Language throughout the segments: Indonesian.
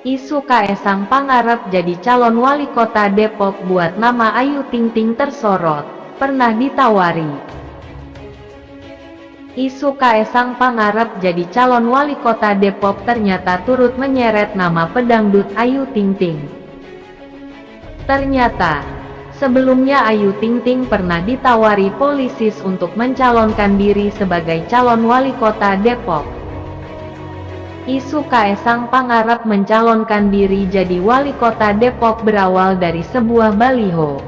Isu Kaesang Pangarep jadi calon wali kota Depok buat nama Ayu Ting Ting tersorot, pernah ditawari. Isu Kaesang Pangarep jadi calon wali kota Depok ternyata turut menyeret nama pedangdut Ayu Ting Ting. Ternyata, sebelumnya Ayu Ting Ting pernah ditawari Polisis untuk mencalonkan diri sebagai calon wali kota Depok. Isu Kaesang Pangarep mencalonkan diri jadi wali kota Depok berawal dari sebuah baliho.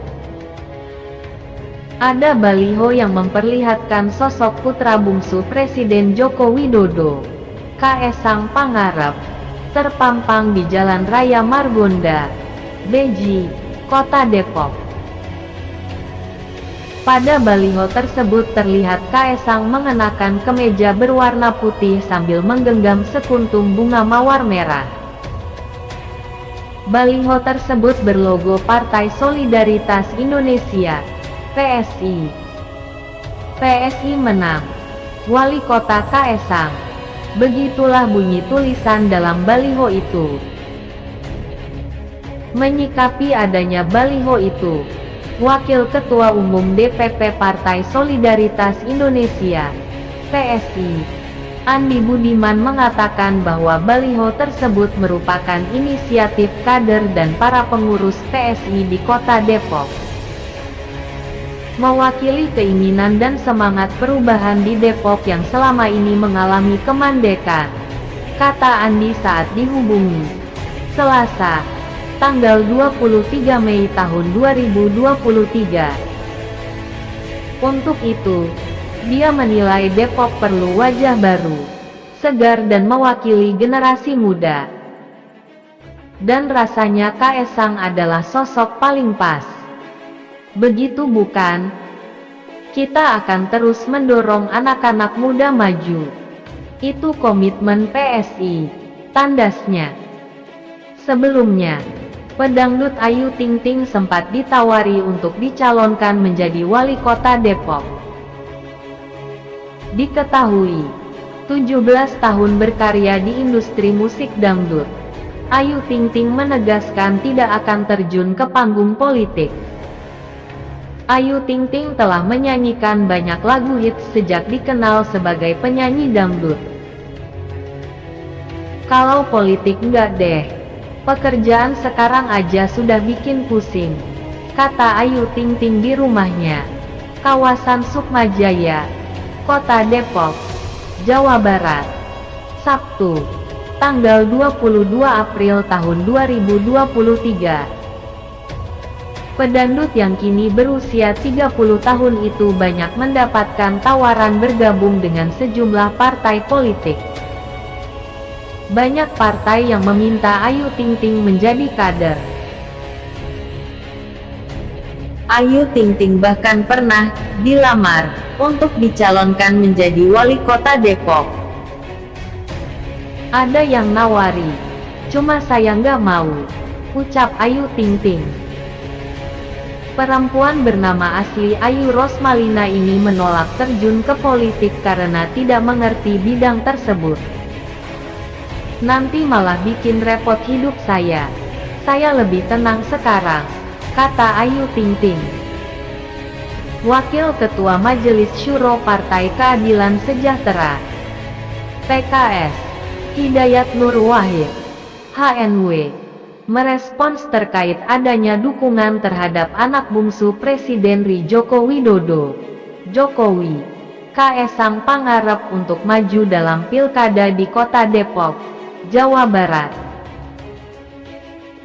Ada baliho yang memperlihatkan sosok putra bungsu Presiden Joko Widodo, Kaesang Pangarep, terpampang di Jalan Raya Margonda, Beji, Kota Depok. Pada baliho tersebut terlihat Kaesang mengenakan kemeja berwarna putih sambil menggenggam sekuntum bunga mawar merah. Baliho tersebut berlogo Partai Solidaritas Indonesia, PSI. PSI menang. Wali Kota Kaesang. Begitulah bunyi tulisan dalam baliho itu. Menyikapi adanya baliho itu, Wakil Ketua Umum DPP Partai Solidaritas Indonesia, PSI, Andi Budiman mengatakan bahwa baliho tersebut merupakan inisiatif kader dan para pengurus PSI di Kota Depok. Mewakili keinginan dan semangat perubahan di Depok yang selama ini mengalami kemandekan, kata Andi saat dihubungi Selasa, tanggal 23 Mei tahun 2023. Untuk itu, dia menilai Depok perlu wajah baru, segar dan mewakili generasi muda. Dan rasanya Kaesang adalah sosok paling pas. Begitu bukan? Kita akan terus mendorong anak-anak muda maju. Itu komitmen PSI, tandasnya. Sebelumnya, pedangdut Ayu Ting Ting sempat ditawari untuk dicalonkan menjadi wali kota Depok. Diketahui, 17 tahun berkarya di industri musik dangdut, Ayu Ting Ting menegaskan tidak akan terjun ke panggung politik. Ayu Ting Ting telah menyanyikan banyak lagu hits sejak dikenal sebagai penyanyi dangdut. Kalau politik enggak deh. Pekerjaan sekarang aja sudah bikin pusing, kata Ayu Ting Ting di rumahnya, kawasan Sukmajaya, Kota Depok, Jawa Barat, Sabtu, tanggal 22 April tahun 2023. Pedangdut yang kini berusia 30 tahun itu banyak mendapatkan tawaran bergabung dengan sejumlah partai politik. Banyak partai yang meminta Ayu Ting Ting menjadi kader. Ayu Ting Ting bahkan pernah dilamar untuk dicalonkan menjadi wali kota Depok. Ada yang nawari, cuma saya nggak mau, ucap Ayu Ting Ting. Perempuan bernama asli Ayu Rosmalina ini menolak terjun ke politik karena tidak mengerti bidang tersebut. Nanti malah bikin repot hidup saya lebih tenang sekarang, kata Ayu Ting Ting. Wakil Ketua Majelis Syuro Partai Keadilan Sejahtera, PKS, Hidayat Nur Wahid, HNW, merespons terkait adanya dukungan terhadap anak bungsu Presiden RI Joko Widodo, Jokowi, Kaesang Pangarep untuk maju dalam pilkada di Kota Depok, Jawa Barat.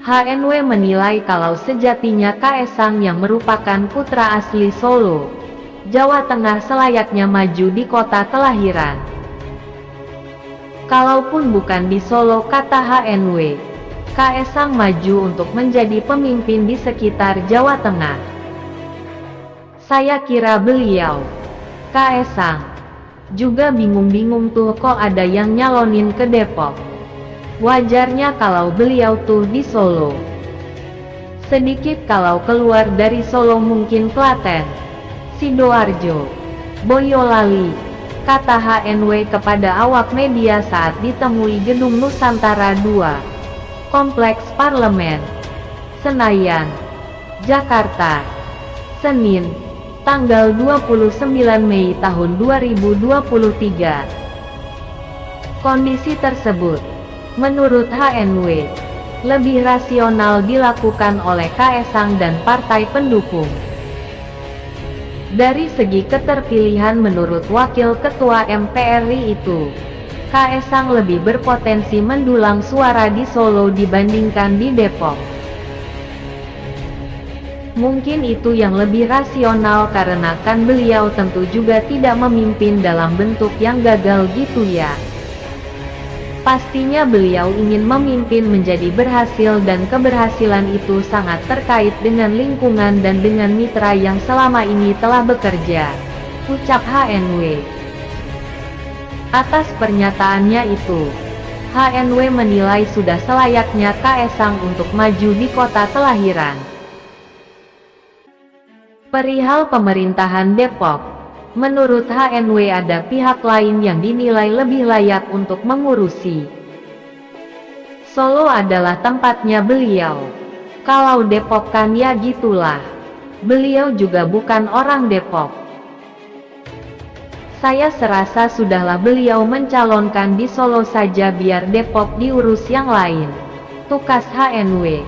HNW menilai kalau sejatinya Kaesang yang merupakan putra asli Solo, Jawa Tengah selayaknya maju di kota kelahiran. Kalaupun bukan di Solo, kata HNW, Kaesang maju untuk menjadi pemimpin di sekitar Jawa Tengah. Saya kira beliau, Kaesang, juga bingung-bingung tuh kok ada yang nyalonin ke Depok. Wajarnya kalau beliau tuh di Solo. Sedikit kalau keluar dari Solo mungkin Klaten, Sidoarjo, Boyolali, kata HNW kepada awak media saat ditemui Gedung Nusantara II, Kompleks Parlemen, Senayan, Jakarta, Senin, tanggal 29 Mei tahun 2023. Kondisi tersebut, menurut HNW, lebih rasional dilakukan oleh Kaesang dan partai pendukung. Dari segi keterpilihan menurut Wakil Ketua MPR RI itu, Kaesang lebih berpotensi mendulang suara di Solo dibandingkan di Depok. Mungkin itu yang lebih rasional karena kan beliau tentu juga tidak memimpin dalam bentuk yang gagal gitu ya. Pastinya beliau ingin memimpin menjadi berhasil dan keberhasilan itu sangat terkait dengan lingkungan dan dengan mitra yang selama ini telah bekerja, ucap HNW. Atas pernyataannya itu, HNW menilai sudah selayaknya Kaesang untuk maju di kota kelahiran. Perihal pemerintahan Depok, menurut HNW ada pihak lain yang dinilai lebih layak untuk mengurusi. Solo adalah tempatnya beliau. Kalau Depok kan ya gitulah. Beliau juga bukan orang Depok. Saya serasa sudahlah beliau mencalonkan di Solo saja biar Depok diurus yang lain, tukas HNW.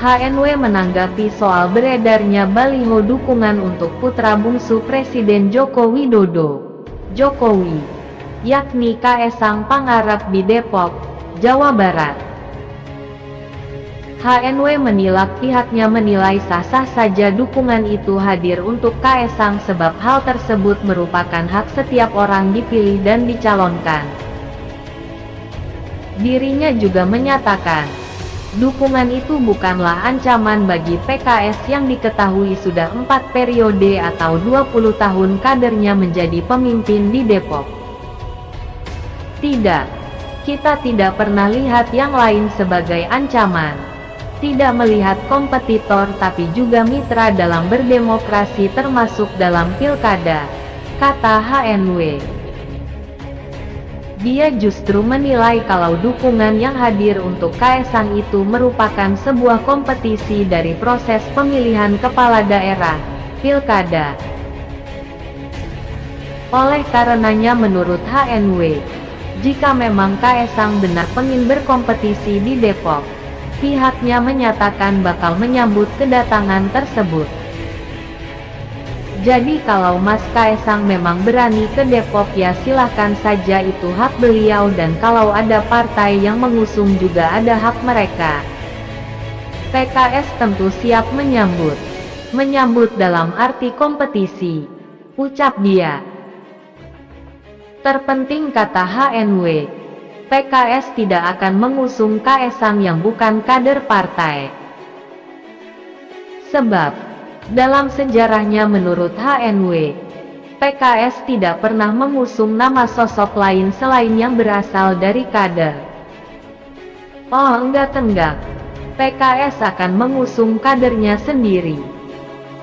HNW menanggapi soal beredarnya baliho dukungan untuk putra bungsu Presiden Joko Widodo, Jokowi, yakni Kaesang Pangarep di Depok, Jawa Barat. HNW pihaknya menilai sah-sah saja dukungan itu hadir untuk Kaesang sebab hal tersebut merupakan hak setiap orang dipilih dan dicalonkan. Dirinya juga menyatakan, dukungan itu bukanlah ancaman bagi PKS yang diketahui sudah 4 periode atau 20 tahun kadernya menjadi pemimpin di Depok. Tidak, kita tidak pernah lihat yang lain sebagai ancaman. Tidak melihat kompetitor tapi juga mitra dalam berdemokrasi termasuk dalam pilkada, kata HNW. Dia justru menilai kalau dukungan yang hadir untuk Kaesang itu merupakan sebuah kompetisi dari proses pemilihan kepala daerah, pilkada. Oleh karenanya menurut HNW, jika memang Kaesang benar ingin berkompetisi di Depok, pihaknya menyatakan bakal menyambut kedatangan tersebut. Jadi kalau Mas Kaesang memang berani ke Depok ya silahkan saja, itu hak beliau, dan kalau ada partai yang mengusung juga ada hak mereka. PKS tentu siap menyambut. Menyambut dalam arti kompetisi, ucap dia. Terpenting kata HNW, PKS tidak akan mengusung Kaesang yang bukan kader partai. Sebab, dalam sejarahnya menurut HNW, PKS tidak pernah mengusung nama sosok lain selain yang berasal dari kader. Oh enggak, PKS akan mengusung kadernya sendiri.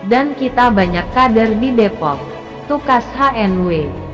Dan kita banyak kader di Depok, tukas HNW.